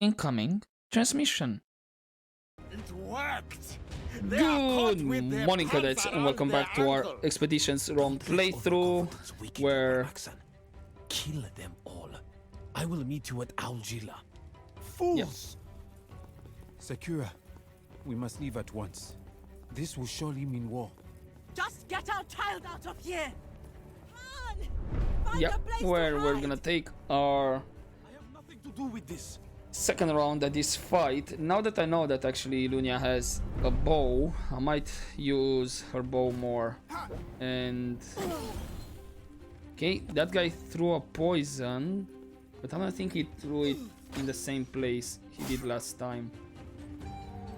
Incoming transmission. It worked. Good morning, cadets, and welcome back to our Expeditions ROM playthrough, where... Kill them all. I will meet you at Aljila. Fools! Sakura, we must leave at once. This will surely mean war. Just get our child out of here! Come on! Find Yeah, a place where to we're hide. gonna take our I have nothing to do with this. second round at this fight. Now that I know that actually Lunia has a bow, I might use her bow more. And... okay, that guy threw a poison, but I don't think he threw it in the same place he did last time.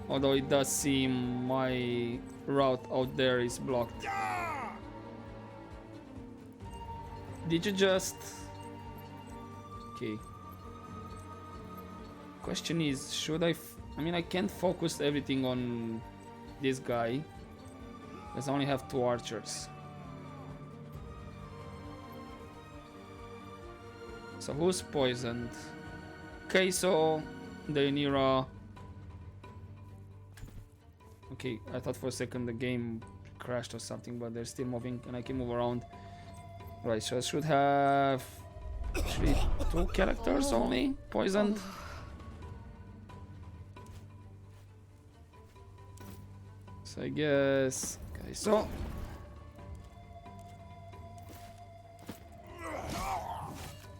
Although it does seem my route out there is blocked. Did you just... okay. Question is, should I... I mean, I can't focus everything on this guy, because I only have 2 archers. So who's poisoned? Queso, Daenerys. Okay, I thought for a second the game crashed or something, but they're still moving and I can move around. Right, so I should have actually 2 characters only poisoned. So I guess... okay, so...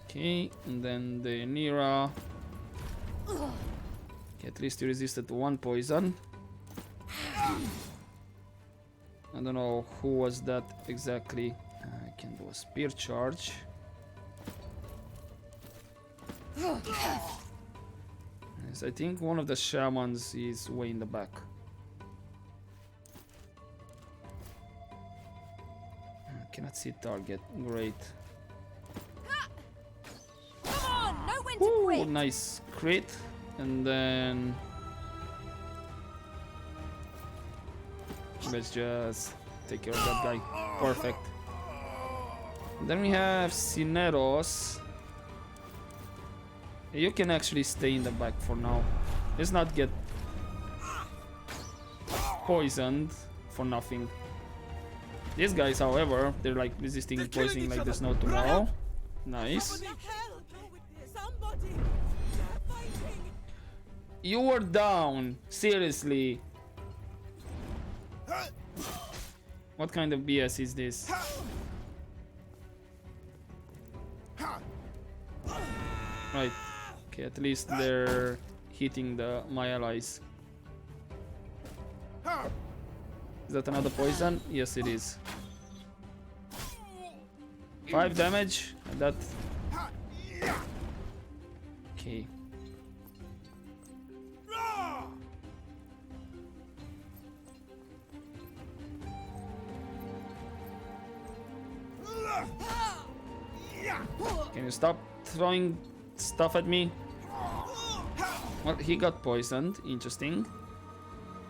okay, and then the Nira. Okay, at least you resisted to 1 poison. I don't know who was that exactly. I can do a spear charge. Yes, I think one of the shamans is way in the back. Cannot see target. Great. Come on, know when to Ooh, quit! nice crit. And then let's just take care of that guy. Perfect. Then we have Cineros. You can actually stay in the back for now. Let's not get poisoned for nothing. These guys, however, they're like resisting poisoning like there's no tomorrow. Nice. Somebody! Fighting! You were down. Seriously. What kind of BS is this? Right. Okay, at least they're hitting my allies. Is that another poison? Yes, it is. 5 damage. And that... okay. Can you stop throwing stuff at me? Well, he got poisoned. Interesting.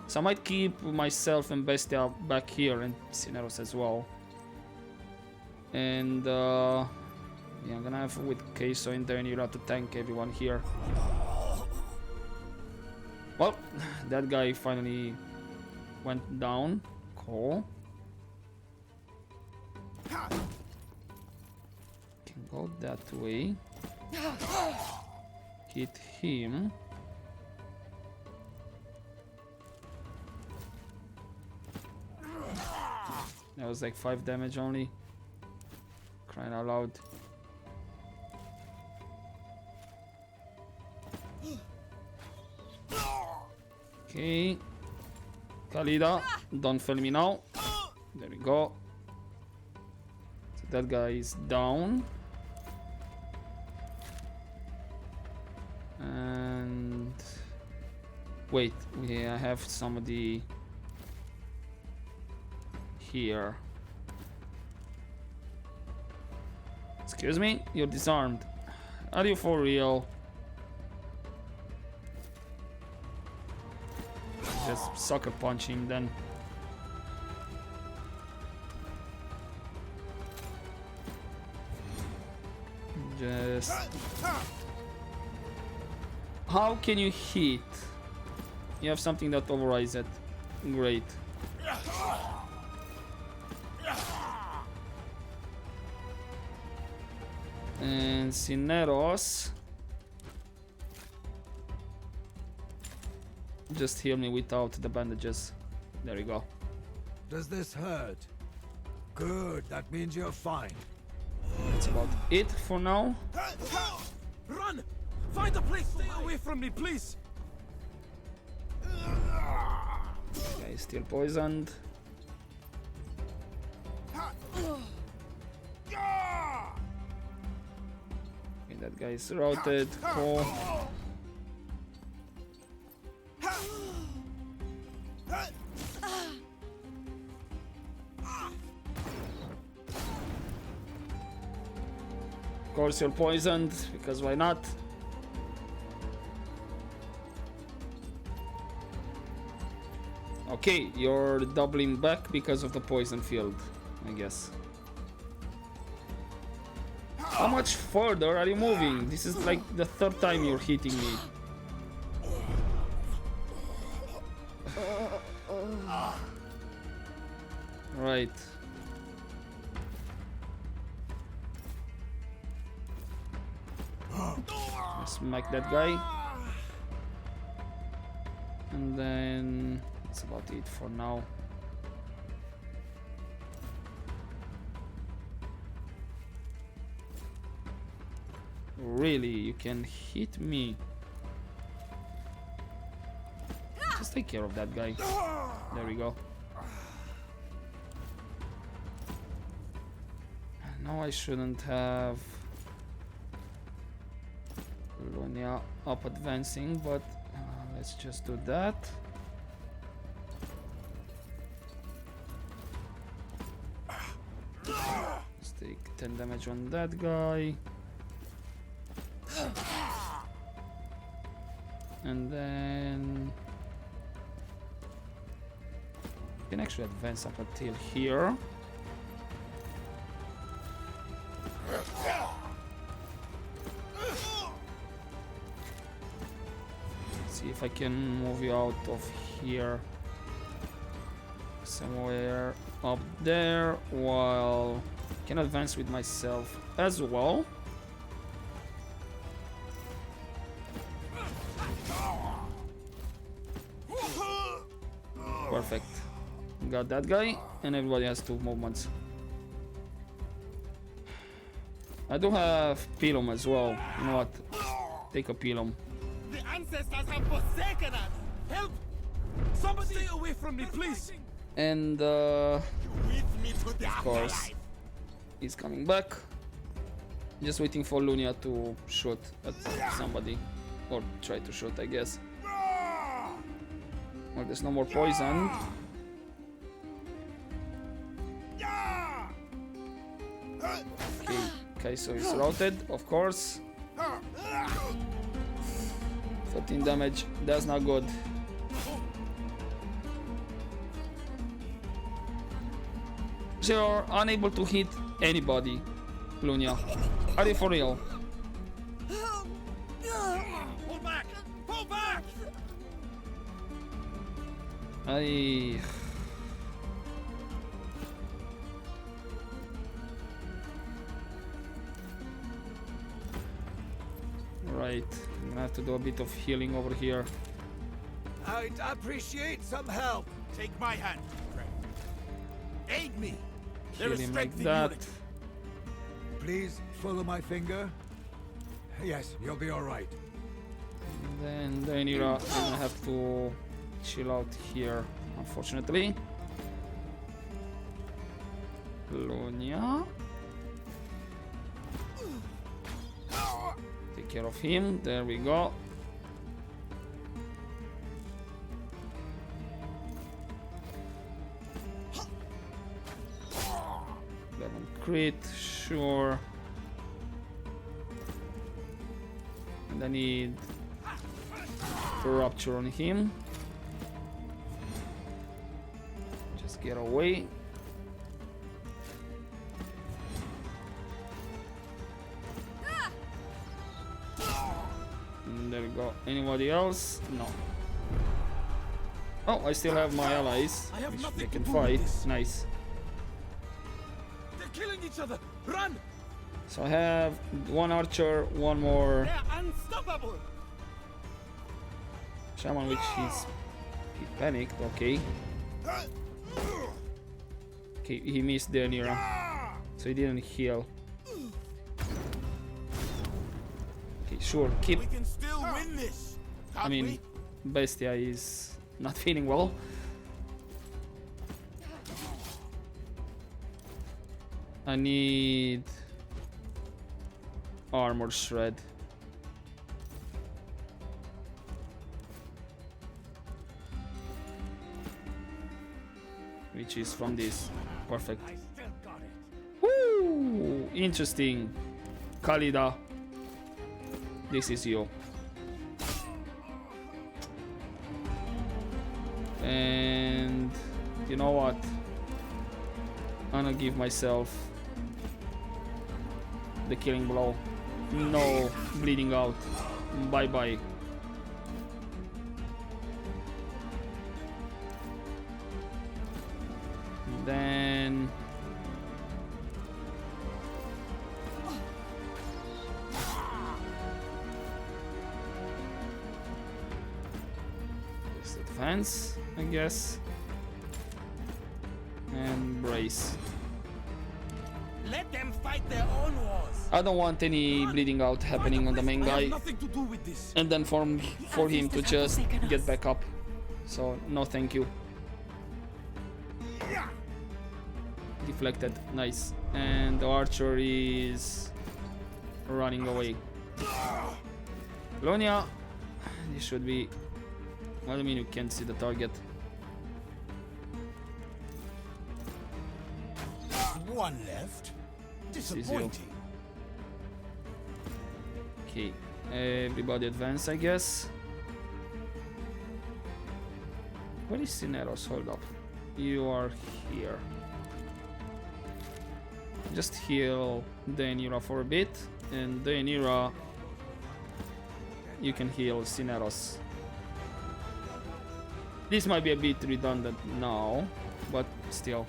So I might keep myself and Bestia back here and Cineros as well. And yeah, I'm gonna have with Queso in there and you have to tank everyone here. Well, that guy finally went down. Cool. Can go that way. Hit him. That was like 5 damage only. Crying out loud. Okay. Khalida, don't fail me now. There we go. So that guy is down. And wait, I have somebody here. Excuse me, you're disarmed. Are you for real? Just sucker punch him then. Just How can you hit? You have something that overrides it. Great. And Cineros. Just heal me without the bandages. There you go. Does this hurt? Good, that means you're fine. That's about it for now. Run! Find a place! Stay away from me, please! Guy is still poisoned. Okay, that guy is routed. Cool. Of course you're poisoned, because why not? Okay, you're doubling back because of the poison field, I guess. How much further are you moving? This is like the third time you're hitting me. Right. Smack that guy. And then that's about it for now. Really, you can hit me. Just take care of that guy. There we go. No, I shouldn't have Lunia up advancing, but let's just do that. Let's take 10 damage on that guy. And then you can actually advance up until here. See if I can move you out of here somewhere up there, while I can advance with myself as well. Perfect. Got that guy, and everybody has 2 movements. I do have Pilum as well. You know what? Take a Pilum. The ancestors have forsaken us! Help! Somebody stay away from me, please! And With me to the of course, he's coming back. Just waiting for Lunia to shoot at somebody, or try to shoot, I guess. Well, there's no more poison. Okay, Kaiso is routed, of course. 13 damage, that's not good. You're unable to hit anybody, Lunia. Are you for real? Pull back! Pull back! Right, I'm gonna have to do a bit of healing over here. I'd appreciate some help. Take my hand, friend. Aid me! There Heal is him like strength in that. unity. Please follow my finger. Yes, you'll be all right. And then Daenerys is gonna have to chill out here, unfortunately. Lunia. Take care of him. There we go. Crit, sure. And I need to rupture on him. Just get away. There we go. Anybody else? No. Oh, I still have my allies, I have which nothing they to can do with fight. this. Nice. They're killing each other. Run! So I have one archer, one more They're unstoppable. shaman, which he panicked. Okay. Okay, he missed the Nira, so he didn't heal. Okay, sure, keep. We can still win this. I mean, Bestia is not feeling well. I need armor shred. Which is from this. Perfect. I still got it. Woo! Interesting. Khalida. This is you. And you know what? I'm gonna give myself the killing blow. No bleeding out. Bye bye. Then this advance, I guess, and brace. Let them fight their own wars. I don't want any bleeding out happening on the main I guy, have nothing to do with this. and then for him to just get back up. So no, thank you. Deflected, nice. And the archer is running away. Lonia, this should be. What do you mean you can't see the target? One left. is zero. Disappointing. Okay, everybody advance, I guess. Where is Cineros? Hold up. You are here. Just heal Daenira for a bit, and Daenira, you can heal Cineros. This might be a bit redundant now, but still.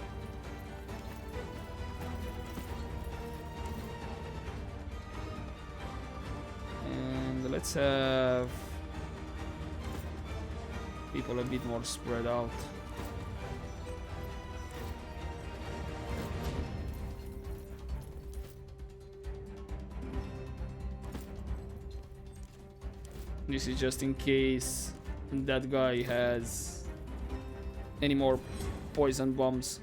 And let's have people a bit more spread out. This is just in case that guy has any more poison bombs.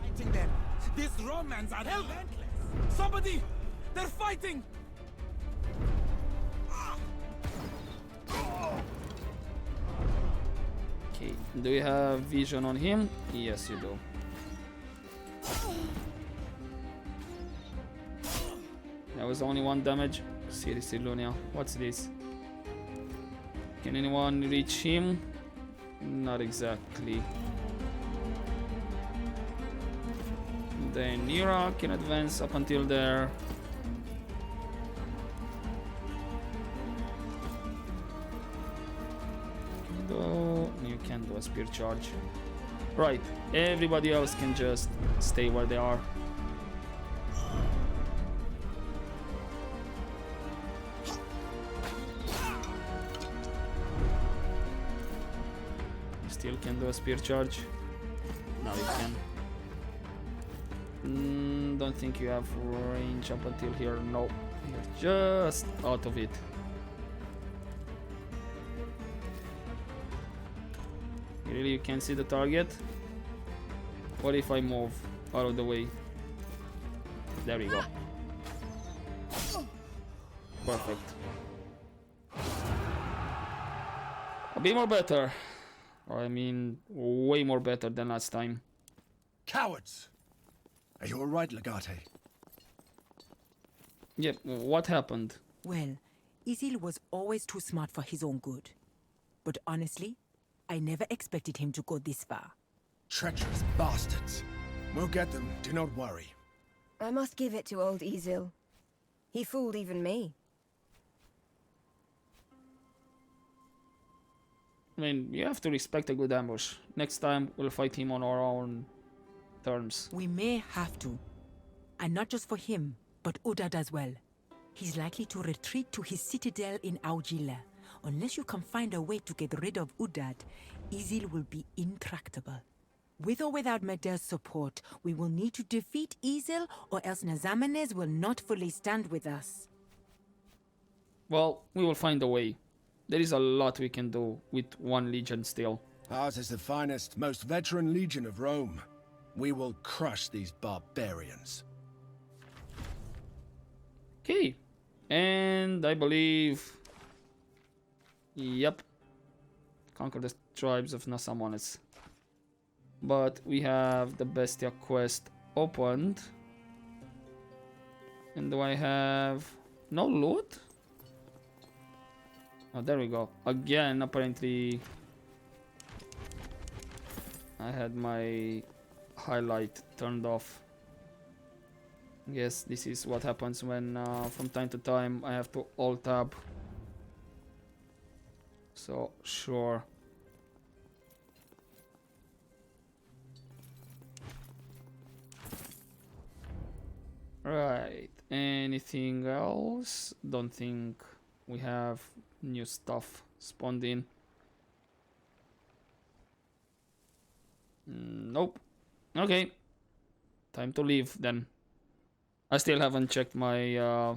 Fighting them. These Romans are relentless. Somebody! They're fighting! Okay, do we have vision on him? Yes, you do. That was only one damage. Seriously, Lunia, what's this? Can anyone reach him? Not exactly. Then Nira can advance up until there. You can do a spear charge. Right, everybody else can just stay where they are. You still can do a spear charge. Now you can. Don't think you have range up until here. No, you're just out of it. Really, you can't see the target? What if I move out of the way? There we go. Perfect. A bit more better. Or I mean, way more better than last time. Cowards! Are you alright, Legate? Yep, what happened? Well, Isil was always too smart for his own good. But honestly, I never expected him to go this far. Treacherous bastards. We'll get them, do not worry. I must give it to old Isil. He fooled even me. I mean, you have to respect a good ambush. Next time, we'll fight him on our own terms. We may have to. And not just for him, but Udad as well. He's likely to retreat to his citadel in Augila. Unless you can find a way to get rid of Udad, Isil will be intractable. With or without Medel's support, we will need to defeat Isil, or else Nazamenes will not fully stand with us. Well, we will find a way. There is a lot we can do with one legion still. Ours is the finest, most veteran legion of Rome. We will crush these barbarians. Okay. And I believe... Yep. Conquer the tribes of Nasamones. But we have the Bestia quest opened. And do I have no loot? Oh, there we go. Again, apparently I had my highlight turned off. Yes, this is what happens when from time to time I have to alt tab. So, sure. Right, anything else? Don't think we have new stuff spawned in. Nope. Okay. Time to leave then. I still haven't checked my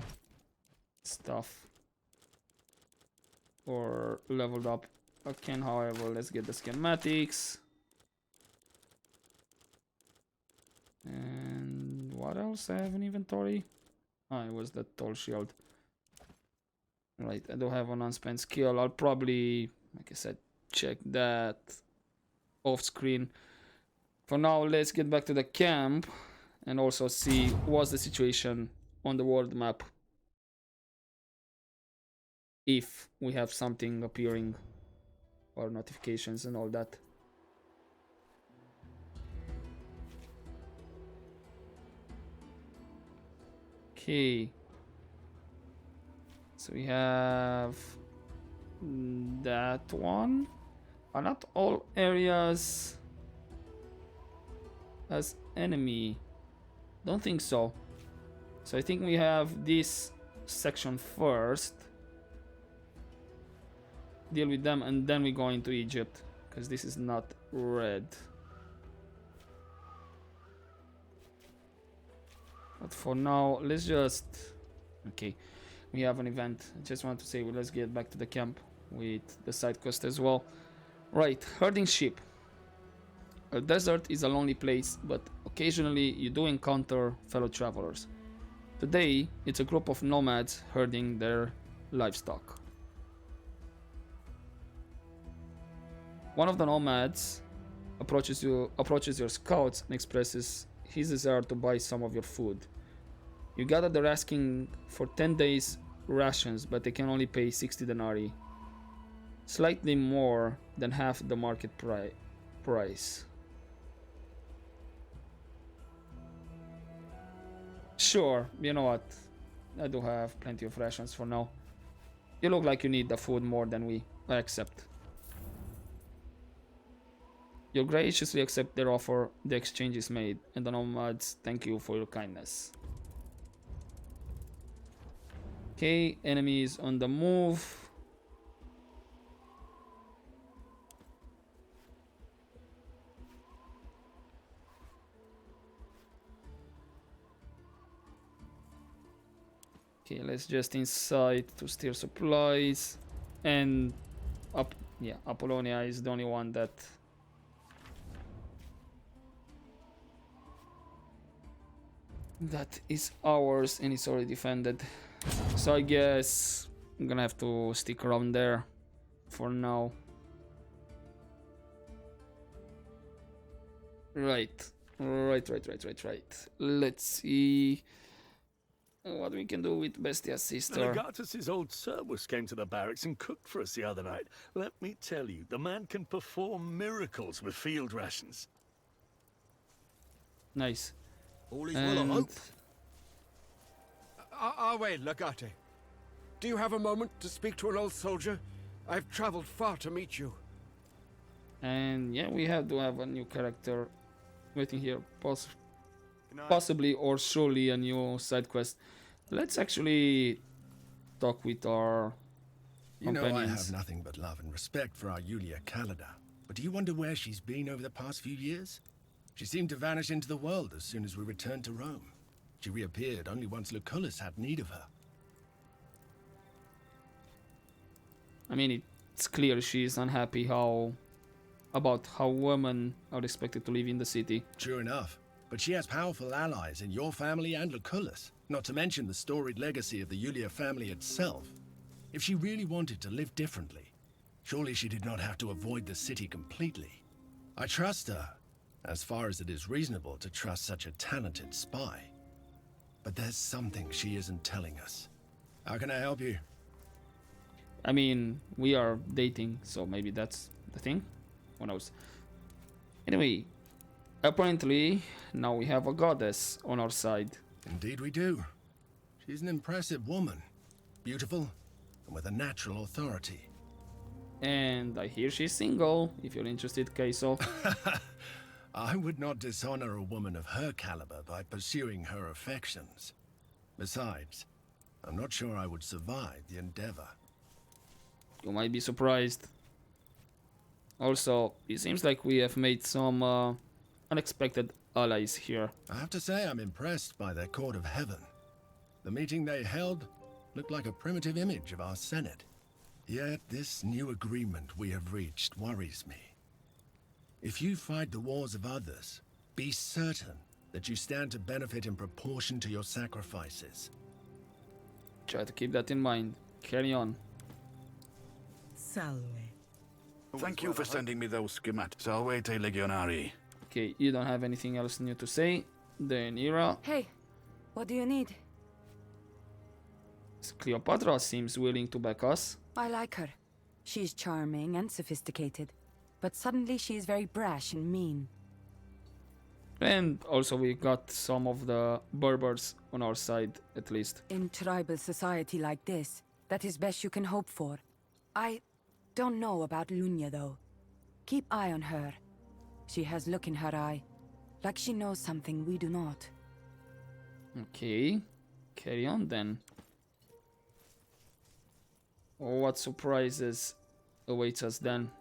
stuff or leveled up again. However, let's get the schematics. And what else I have in inventory? Ah, it was that tall shield. Right, I do have an unspent skill. I'll probably, like I said, check that off screen. For now, let's get back to the camp and also see what's the situation on the world map. If we have something appearing or notifications and all that. Okay. So we have that one. Are not all areas as enemy? Don't think so. So I think we have this section first. Deal with them and then we go into Egypt. Because this is not red. But for now, let's just... Okay. We have an event. I just want to say, well, let's get back to the camp with the side quest as well. Right, herding sheep. A desert is a lonely place, but occasionally you do encounter fellow travelers. Today, it's a group of nomads herding their livestock. One of the nomads approaches your scouts and expresses his desire to buy some of your food. You gather they're asking for 10 days rations, but they can only pay 60 denarii. Slightly more than half the market price. Sure, you know what? I do have plenty of rations for now. You look like you need the food more than we. I accept. You graciously accept their offer, the exchange is made, and the nomads thank you for your kindness. Okay, enemies on the move. Okay, let's just inside to steal supplies. And Apollonia is the only one that is ours and it's already defended. So I guess I'm gonna have to stick around there for now. Right. Let's see what we can do with Bestia's sister. Legatus's old Cerberus came to the barracks and cooked for us the other night. Let me tell you, the man can perform miracles with field rations. Nice. All is well, I hope. Wait, Legate. Do you have a moment to speak to an old soldier? I've traveled far to meet you. And yeah, we have to have a new character waiting here, possibly or surely a new side quest. Let's actually talk with our You know I have companions. nothing but love and respect for our Yulia Kalida, but do you wonder where she's been over the past few years? She seemed to vanish into the world as soon as we returned to Rome. She reappeared only once Lucullus had need of her. I mean, it's clear she's unhappy about how women are expected to live in the city. True enough, but she has powerful allies in your family and Lucullus, not to mention the storied legacy of the Yulia family itself. If she really wanted to live differently, surely she did not have to avoid the city completely. I trust her, as far as it is reasonable to trust such a talented spy. But there's something she isn't telling us. How can I help you? I mean, we are dating, so maybe that's the thing. Who knows? Anyway, apparently now we have a goddess on our side. Indeed we do. She's an impressive woman. Beautiful, and with a natural authority. And I hear she's single, if you're interested, Queso. I would not dishonor a woman of her caliber by pursuing her affections. Besides, I'm not sure I would survive the endeavor. You might be surprised. Also, it seems like we have made some unexpected allies here. I have to say I'm impressed by their court of heaven. The meeting they held looked like a primitive image of our Senate. Yet this new agreement we have reached worries me. If you fight the wars of others, be certain that you stand to benefit in proportion to your sacrifices. Try to keep that in mind. Carry on. Salve. Thank you for sending me those schematics. Salvete Legionari. Okay, you don't have anything else new to say. Then Ira. Hey, what do you need? Cleopatra seems willing to back us. I like her. She's charming and sophisticated. But suddenly she is very brash and mean. And also we got some of the Berbers on our side, at least. In tribal society like this, that is best you can hope for. I don't know about Lunya, though. Keep eye on her. She has look in her eye, like she knows something we do not. Okay, carry on then. What surprises awaits us then?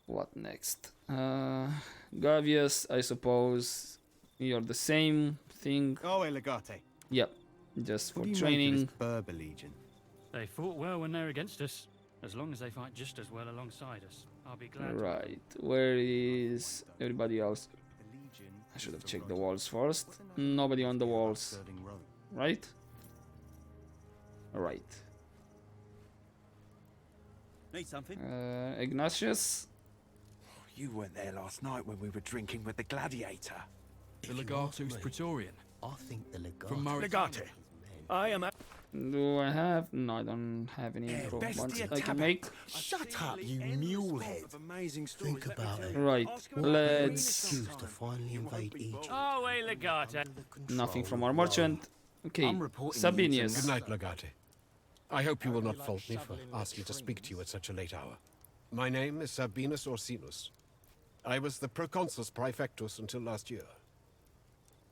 What next? Gavius, I suppose you're the same thing. Oh, Legate. Yep, just for What do you training. make of this Berber Legion? They fought well when they're against us. As long as they fight just as well alongside us, I'll be glad. Right, where is everybody else? The Legion I should is have the checked the right- walls first. What's the name? Nobody on the About walls, serving Rome. right? Right. Need something? Ignatius? You weren't there last night when we were drinking with the gladiator. The Legato's Praetorian. I think the Legate. From Legate. I am at... Do I have? No, I don't have any improvements Bestia I can Tabak. make. Shut up, you mulehead. Think about it. Right, let's... Excuse to finally invade Egypt. Oh, hey, Legata. Nothing from our merchant. Okay, I'm reporting Sabinius. Good night, Legate. I hope you will not fault me for asking to speak to you at such a late hour. My name is Sabinus Orsinus. I was the proconsus praefectus until last year.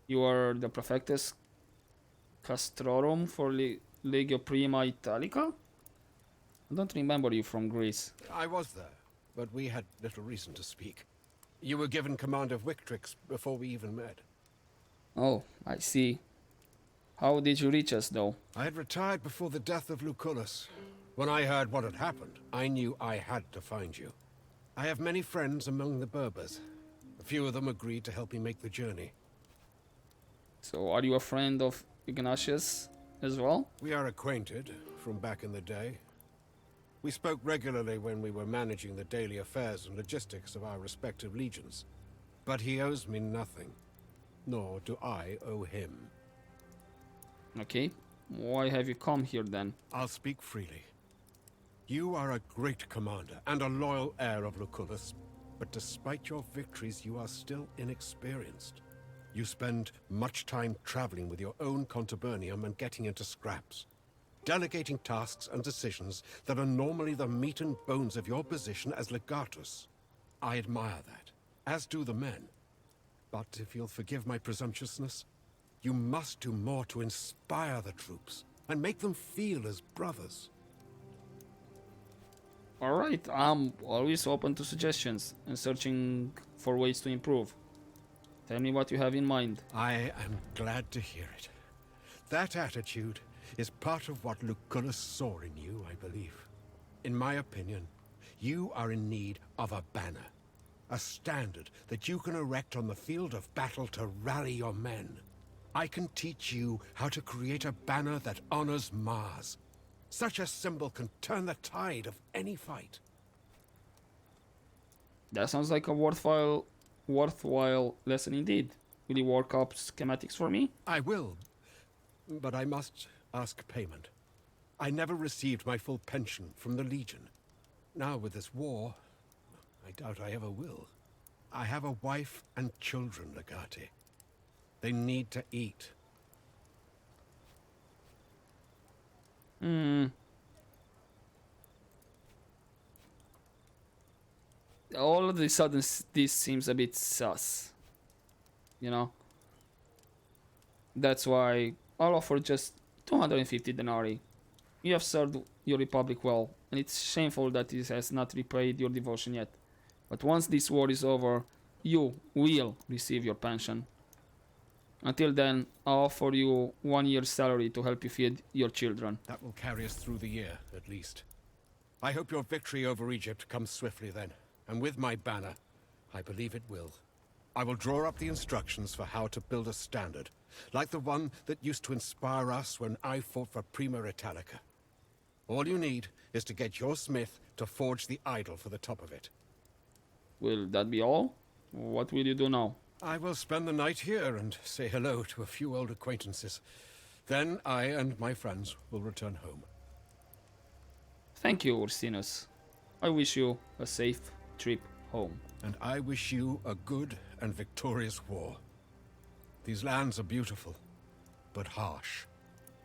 You are the Prefectus Castrorum for Legio Prima Italica? I don't remember you from Greece. I was there, but we had little reason to speak. You were given command of Victrix before we even met. Oh, I see. How did you reach us, though? I had retired before the death of Lucullus. When I heard what had happened, I knew I had to find you. I have many friends among the Berbers. A few of them agreed to help me make the journey. So, are you a friend of Ignatius as well? We are acquainted from back in the day. We spoke regularly when we were managing the daily affairs and logistics of our respective legions. But he owes me nothing, nor do I owe him. Okay. Why have you come here then? I'll speak freely. You are a great commander and a loyal heir of Lucullus, but despite your victories, you are still inexperienced. You spend much time traveling with your own contubernium and getting into scraps. delegating tasks and decisions that are normally the meat and bones of your position as legatus. I admire that, as do the men. But if you'll forgive my presumptuousness, you must do more to inspire the troops and make them feel as brothers. Alright, I'm always open to suggestions and searching for ways to improve. Tell me what you have in mind. I am glad to hear it. That attitude is part of what Lucullus saw in you, I believe. In my opinion, you are in need of a banner. A standard that you can erect on the field of battle to rally your men. I can teach you how to create a banner that honors Mars. Such a symbol can turn the tide of any fight. That sounds like a worthwhile lesson indeed. Will you work up schematics for me? I will, but I must ask payment. I never received my full pension from the Legion. Now with this war, I doubt I ever will. I have a wife and children, Legati. They need to eat. All of a sudden, this seems a bit sus. You know? That's why I'll offer just 250 denarii. You have served your republic well, and it's shameful that it has not repaid your devotion yet. But once this war is over, you will receive your pension. Until then, I'll offer you 1 year's salary to help you feed your children. That will carry us through the year, at least. I hope your victory over Egypt comes swiftly then. And with my banner, I believe it will. I will draw up the instructions for how to build a standard, like the one that used to inspire us when I fought for Prima Italica. All you need is to get your smith to forge the idol for the top of it. Will that be all? What will you do now? I will spend the night here and say hello to a few old acquaintances. Then I and my friends will return home. Thank you, Ursinus. I wish you a safe trip home. And I wish you a good and victorious war. These lands are beautiful, but harsh,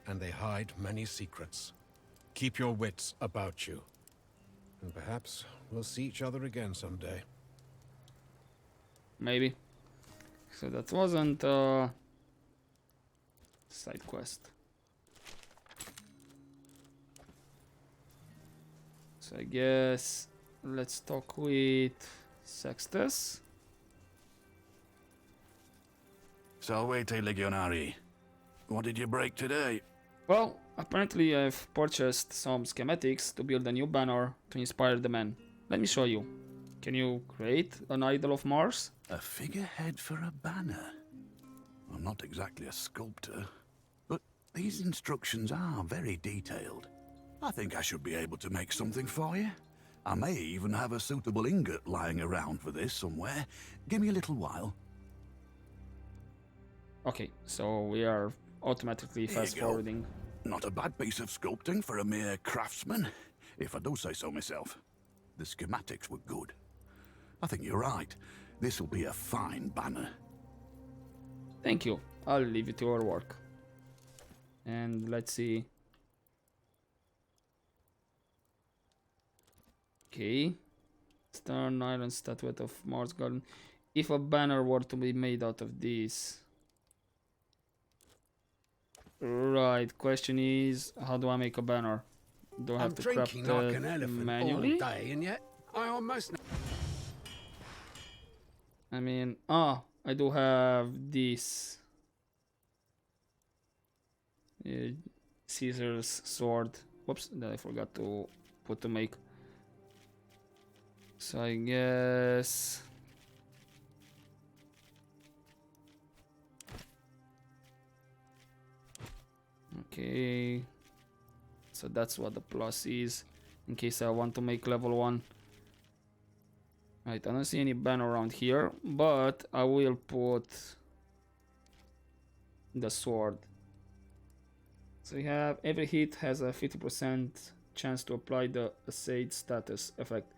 and they hide many secrets. Keep your wits about you, and perhaps we'll see each other again someday. Maybe. So that wasn't a side quest. So I guess let's talk with Sextus. Salvete Legionari. What did you break today? Well, apparently I've purchased some schematics to build a new banner to inspire the men. Let me show you. Can you create an idol of Mars? A figurehead for a banner? I'm not exactly a sculptor, but these instructions are very detailed. I think I should be able to make something for you. I may even have a suitable ingot lying around for this somewhere. Give me a little while. Okay, so we are automatically fast forwarding. Not a bad piece of sculpting for a mere craftsman, if I do say so myself. The schematics were good. I think you're right. This will be a fine banner. Thank you. I'll leave you to your work. And let's see. Okay. Stern iron statuette of Mars Garden. If a banner were to be made out of this. Right, question is, how do I make a banner? Do I have to craft drinking like an elephant manually? all day, and yet I almost... I mean, I do have this Caesar's sword. Whoops, that I forgot to put to make. So I guess... Okay, so that's what the plus is, in case I want to make level 1. Right, I don't see any banner around here, but I will put the sword. So we have every hit has a 50% chance to apply the Assaid status effect,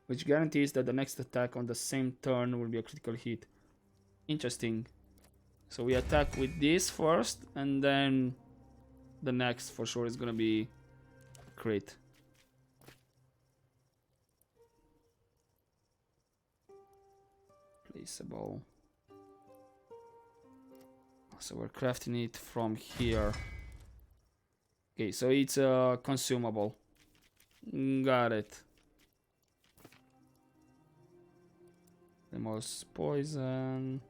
which guarantees that the next attack on the same turn will be a critical hit. Interesting. So we attack with this first, and then the next for sure is gonna be crit. Placeable. So we're crafting it from here. Okay, so it's consumable. Got it. The most poison.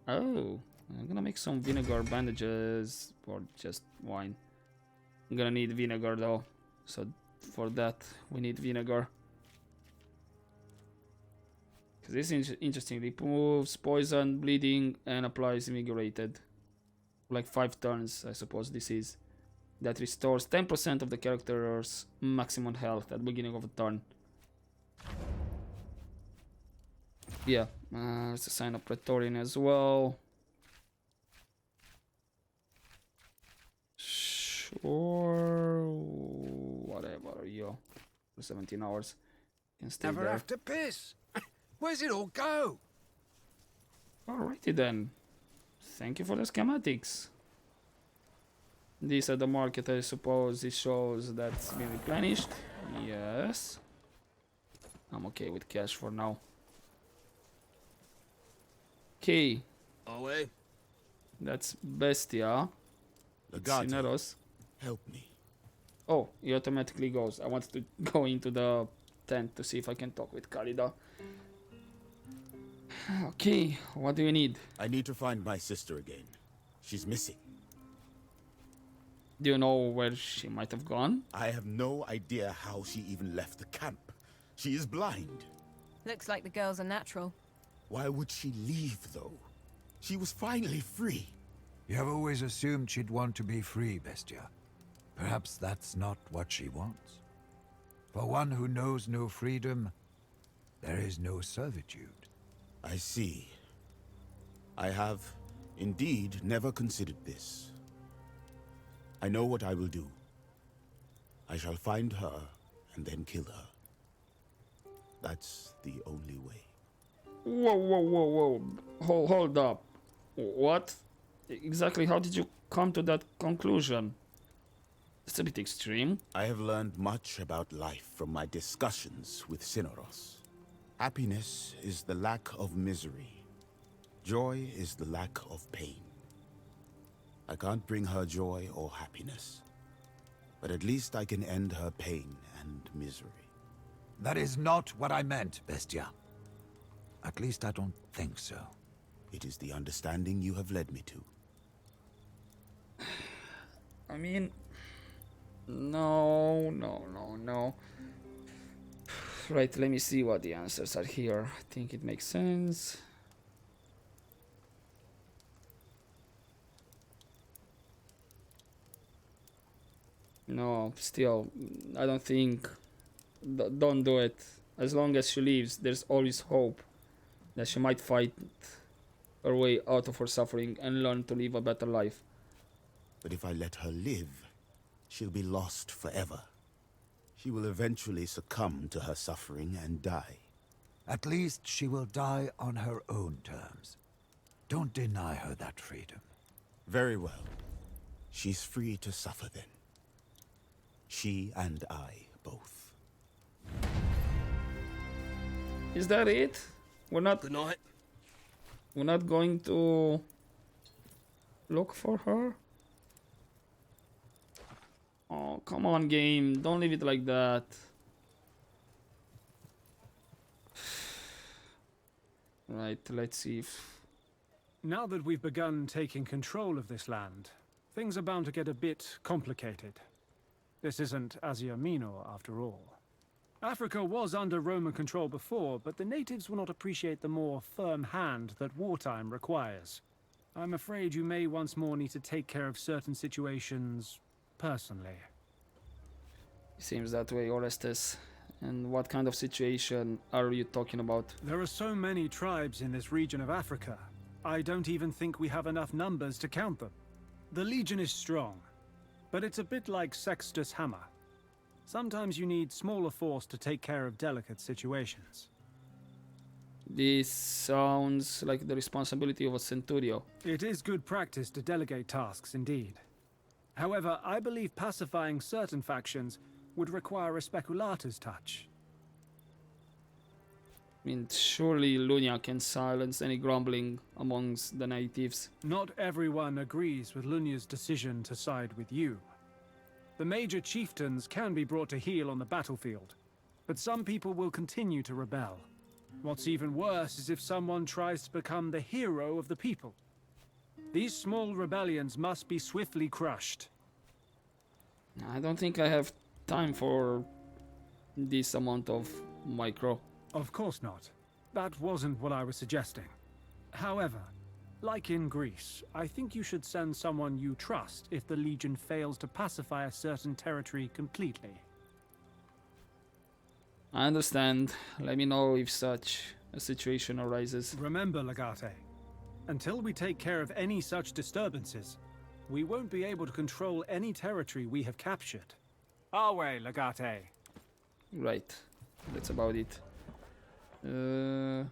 Oh, I'm gonna make some vinegar bandages or just wine. I'm gonna need vinegar though, so for that we need vinegar. Because this is interesting. It removes poison, bleeding, and applies invigorated. Like 5 turns, I suppose this is. That restores 10% of the character's maximum health at the beginning of a turn. Yeah, it's a sign of Praetorian as well. Sure, whatever, yo. For 17 hours, can stay Never there. have to piss. Where's it all go? Alrighty then. Thank you for the schematics. These at the market, I suppose it shows that's been replenished. Yes. I'm okay with cash for now. Okay. Away. That's Bestia. Legati, Cineros. help me. Oh, he automatically goes. I wanted to go into the tent to see if I can talk with Karida. Okay, what do you need? I need to find my sister again. She's missing. Do you know where she might have gone? I have no idea how she even left the camp. She is blind. Looks like the girl's a natural. Why would she leave, though? She was finally free. You have always assumed she'd want to be free, Bestia. Perhaps that's not what she wants. For one who knows no freedom, there is no servitude. I see. I have, indeed, never considered this. I know what I will do. I shall find her and then kill her. That's the only way. Whoa, whoa, whoa, whoa. Hold up. What? Exactly how did you come to that conclusion? It's a bit extreme. I have learned much about life from my discussions with Cineros. Happiness is the lack of misery. Joy is the lack of pain. I can't bring her joy or happiness, but at least I can end her pain and misery. That is not what I meant, Bestia. At least I don't think so. It is the understanding you have led me to. I mean, no. Right, let me see what the answers are here. I think it makes sense. No, still, I don't think. Don't do it. As long as she lives, there's always hope that she might fight her way out of her suffering and learn to live a better life. But if I let her live, she'll be lost forever. She will eventually succumb to her suffering and die. At least she will die on her own terms. Don't deny her that freedom. Very well. She's free to suffer then. She and I both. Is that it? We're not. Good night. We're not going to look for her. Oh, come on, game. Don't leave it like that. Right, let's see if... Now that we've begun taking control of this land, things are bound to get a bit complicated. This isn't Asia Minor, after all. Africa was under Roman control before, but the natives will not appreciate the more firm hand that wartime requires. I'm afraid you may once more need to take care of certain situations personally. Seems that way, Orestes. And what kind of situation are you talking about? There are so many tribes in this region of Africa. I don't even think we have enough numbers to count them. The Legion is strong, but it's a bit like Sextus' hammer. Sometimes you need smaller force to take care of delicate situations. This sounds like the responsibility of a centurio. It is good practice to delegate tasks, indeed. However, I believe pacifying certain factions would require a speculata's touch. I mean, surely Lunia can silence any grumbling amongst the natives. Not everyone agrees with Lunya's decision to side with you. The major chieftains can be brought to heel on the battlefield, but some people will continue to rebel. What's even worse is if someone tries to become the hero of the people. These small rebellions must be swiftly crushed. I don't think I have time for this amount of micro. Of course not. That wasn't what I was suggesting. However, like in Greece, I think you should send someone you trust if the Legion fails to pacify a certain territory completely. I understand. Let me know if such a situation arises. Remember, Legate, until we take care of any such disturbances, we won't be able to control any territory we have captured. Our way, Legate. Right. That's about it. Let's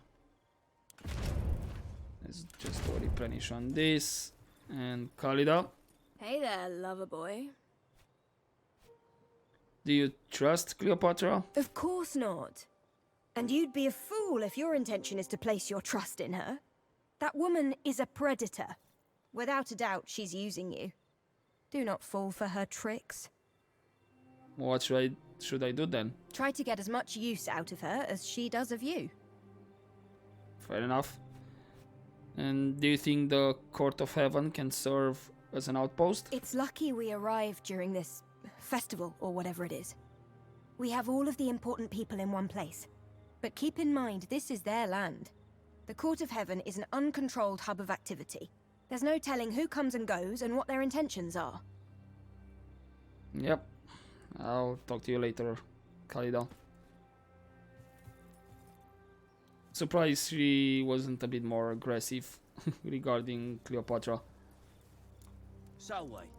just go replenish on this. And Khalida, Hey there, lover boy. do you trust Cleopatra? Of course not. And you'd be a fool if your intention is to place your trust in her. That woman is a predator. Without a doubt, she's using you. Do not fall for her tricks. What should I do then? Try to get as much use out of her as she does of you. Fair enough. And do you think the Court of Heaven can serve as an outpost? It's lucky we arrived during this festival, or whatever it is. We have all of the important people in one place. But keep in mind, this is their land. The Court of Heaven is an uncontrolled hub of activity. There's no telling who comes and goes and what their intentions are. Yep. I'll talk to you later, Khalida. Surprised she wasn't a bit more aggressive regarding Cleopatra. So wait.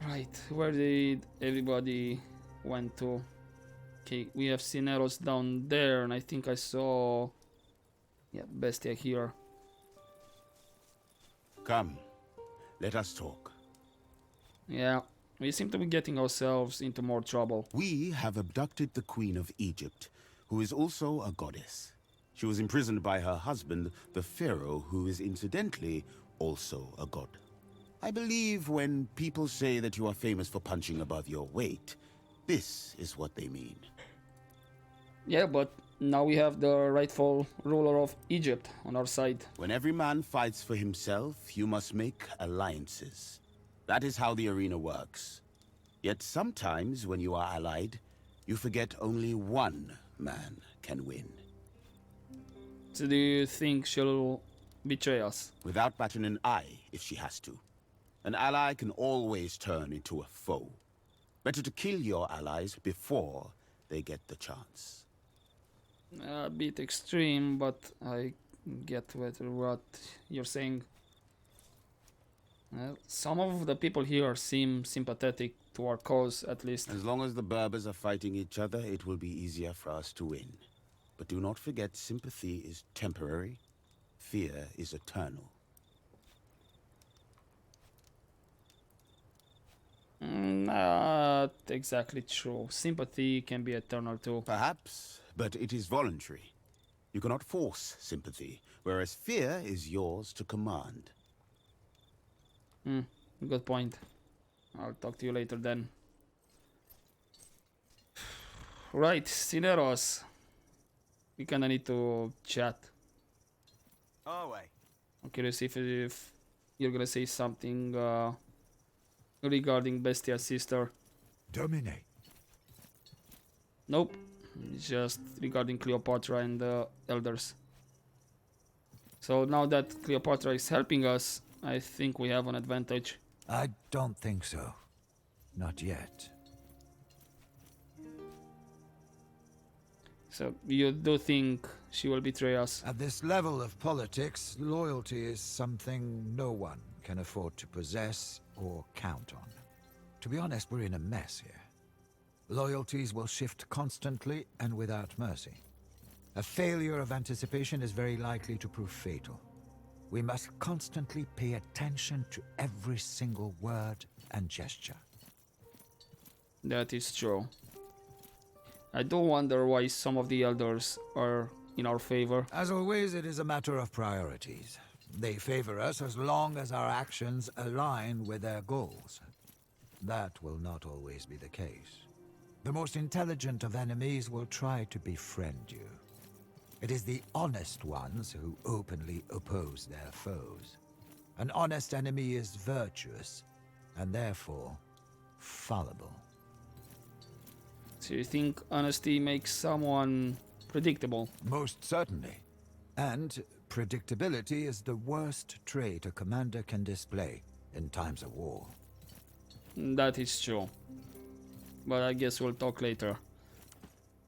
Right, where did everybody went to? Okay, we have Cineros down there, and I think I saw... yeah, Bestia here. Come, let us talk. Yeah, we seem to be getting ourselves into more trouble. We have abducted the Queen of Egypt, who is also a goddess. She was imprisoned by her husband, the Pharaoh, who is incidentally also a god. I believe when people say that you are famous for punching above your weight, this is what they mean. Yeah, but now we have the rightful ruler of Egypt on our side. When every man fights for himself, you must make alliances. That is how the arena works. Yet sometimes, when you are allied, you forget only one man can win. So do you think she'll betray us? Without batting an eye, if she has to. An ally can always turn into a foe. Better to kill your allies before they get the chance. A bit extreme, but I get what you're saying. Some of the people here seem sympathetic to our cause, at least. As long as the Berbers are fighting each other, it will be easier for us to win. But do not forget, sympathy is temporary, fear is eternal. Not exactly true. Sympathy can be eternal too. Perhaps, but it is voluntary. You cannot force sympathy, whereas fear is yours to command. Good point. I'll talk to you later then. Right, Cineros. We kinda need to chat. Oh, wait. I'm curious if you're gonna say something regarding Bestia's sister. Dominate. Nope. It's just regarding Cleopatra and the elders. So now that Cleopatra is helping us, I think we have an advantage. I don't think so. Not yet. So you do think she will betray us? At this level of politics, loyalty is something no one can afford to possess or count on. To be honest, we're in a mess here. Loyalties will shift constantly and without mercy. A failure of anticipation is very likely to prove fatal. We must constantly pay attention to every single word and gesture. That is true. I do wonder why some of the elders are in our favor. As always, it is a matter of priorities. They favor us as long as our actions align with their goals. That will not always be the case. The most intelligent of enemies will try to befriend you. It is the honest ones who openly oppose their foes. An honest enemy is virtuous, and therefore fallible. So you think honesty makes someone predictable? Most certainly. And predictability is the worst trait a commander can display in times of war. That is true. But I guess we'll talk later.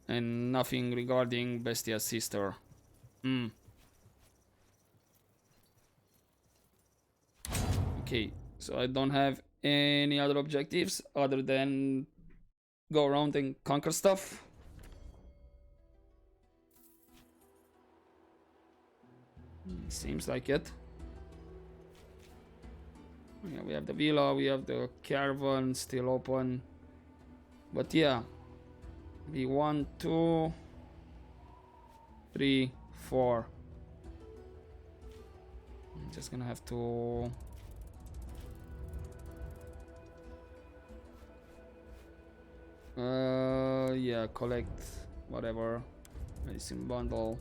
And nothing regarding Bestia's sister. Okay, so I don't have any other objectives other than go around and conquer stuff. Seems like it. Yeah, we have the villa, we have the caravan still open. But yeah, be 1, 2, 3, 4. I'm just gonna have to yeah, collect whatever medicine bundle.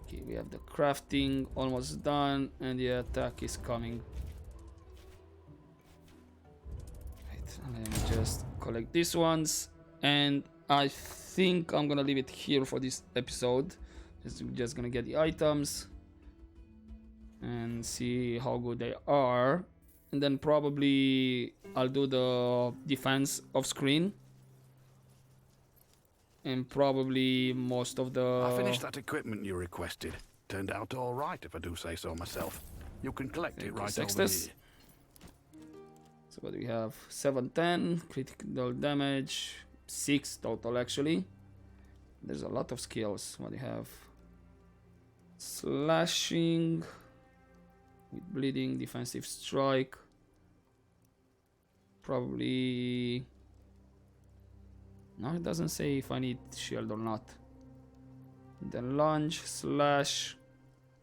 Okay, we have the crafting almost done, and the attack is coming. Right, let me just collect these ones, and I think I'm gonna leave it here for this episode. Just gonna get the items and see how good they are, and then probably I'll do the defense off screen. And probably most of the... I finished that equipment you requested. Turned out all right, if I do say so myself. You can collect it right over here. So what do we have? 710 critical damage, 6 total actually. There's a lot of skills. What do you have? Slashing with bleeding, defensive strike. Probably... No, it doesn't say if I need shield or not. Then lunge, slash,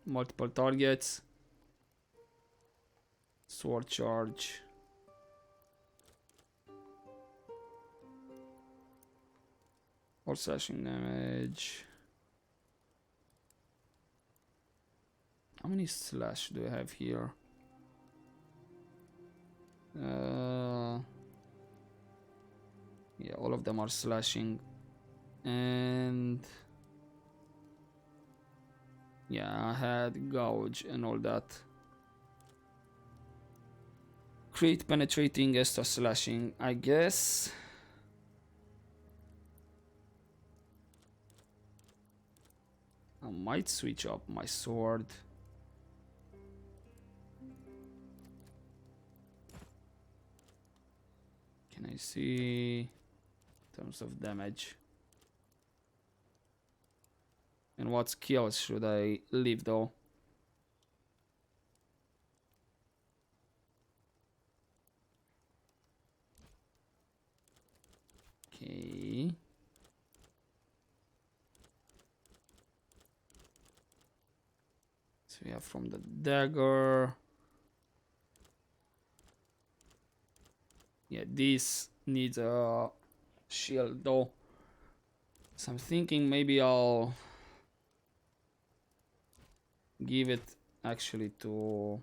multiple targets, sword charge. Or slashing damage. How many slash do I have here? Yeah, all of them are slashing. And yeah, I had gouge and all that. Crit, penetrating, extra slashing, I guess. I might switch up my sword. Can I see in terms of damage? And what skills should I leave though? Okay. So we have from the dagger. Yeah, this needs a shield though. So I'm thinking maybe I'll give it actually to...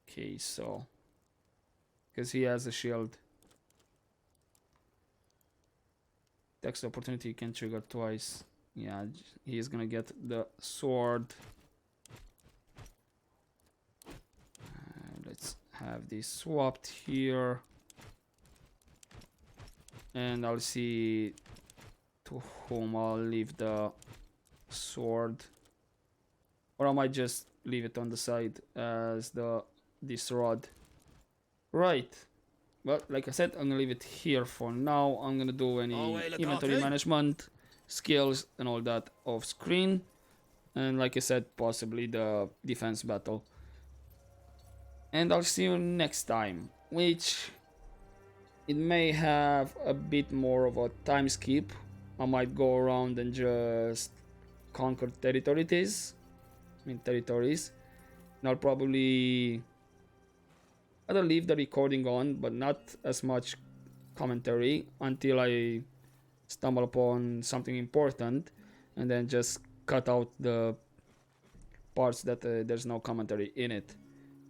Okay, so... Because he has a shield. Text opportunity can trigger twice. Yeah, he's gonna get the sword. Let's have this swapped here. And I'll see to whom I'll leave the sword. Or I might just leave it on the side as this rod. Right. But like I said, I'm gonna leave it here for now. I'm gonna do any inventory management, skills, and all that off screen. And like I said, possibly the defense battle. And I'll see you next time, which it may have a bit more of a time skip. I might go around and just conquer territories. And I'll probably either leave the recording on, but not as much commentary until I stumble upon something important, and then just cut out the parts that there's no commentary in it.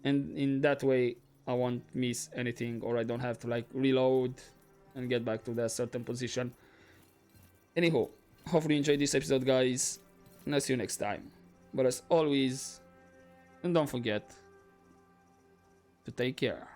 And in that way, I won't miss anything, or I don't have to like reload and get back to that certain position. Anyhow, hopefully you enjoyed this episode, guys, and I'll see you next time. But as always, and don't forget to take care.